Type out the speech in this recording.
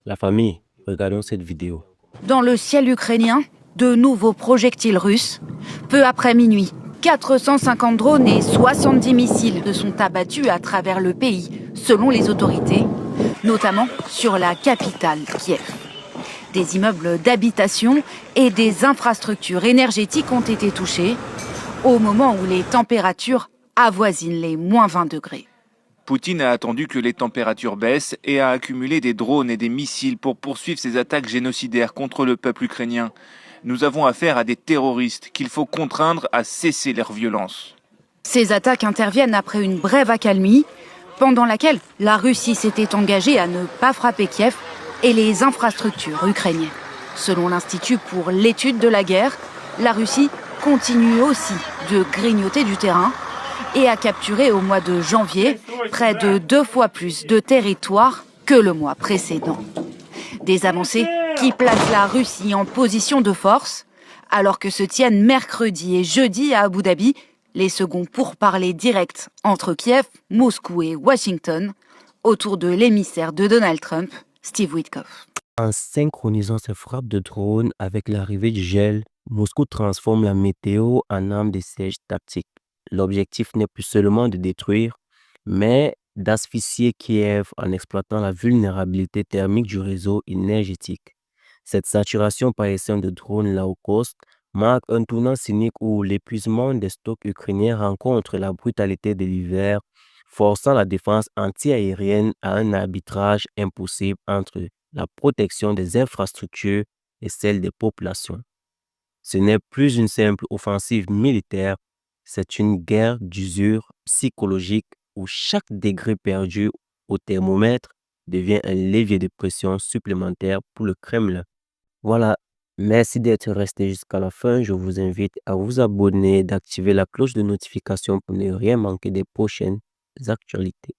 La famille, regardons cette vidéo. Dans le ciel ukrainien, de nouveaux projectiles russes. Peu après minuit, 450 drones et 70 missiles se sont abattus à travers le pays, selon les autorités, notamment sur la capitale, Kiev. Des immeubles d'habitation et des infrastructures énergétiques ont été touchés, au moment où les températures avoisinent les moins 20 degrés. Poutine a attendu que les températures baissent et a accumulé des drones et des missiles pour poursuivre ses attaques génocidaires contre le peuple ukrainien. Nous avons affaire à des terroristes qu'il faut contraindre à cesser leur violence. Ces attaques interviennent après une brève accalmie, pendant laquelle la Russie s'était engagée à ne pas frapper Kiev et les infrastructures ukrainiennes. Selon l'Institut pour l'étude de la guerre, la Russie continue aussi de grignoter du terrain et a capturé au mois de janvier près de 2 fois plus de territoire que le mois précédent. Des avancées qui placent la Russie en position de force, alors que se tiennent mercredi et jeudi à Abu Dhabi les seconds pourparlers directs entre Kiev, Moscou et Washington autour de l'émissaire de Donald Trump, Steve Witkoff. En synchronisant ses frappes de drone avec l'arrivée du gel, Moscou transforme la météo en arme de siège tactique. L'objectif n'est plus seulement de détruire, mais d'asphyxier Kiev en exploitant la vulnérabilité thermique du réseau énergétique. Cette saturation par essai de drones low cost marque un tournant cynique où l'épuisement des stocks ukrainiens rencontre la brutalité de l'hiver, forçant la défense antiaérienne à un arbitrage impossible entre la protection des infrastructures et celle des populations. Ce n'est plus une simple offensive militaire, c'est une guerre d'usure psychologique où chaque degré perdu au thermomètre devient un levier de pression supplémentaire pour le Kremlin. Voilà, merci d'être resté jusqu'à la fin. Je vous invite à vous abonner, d'activer la cloche de notification pour ne rien manquer des prochaines actualités.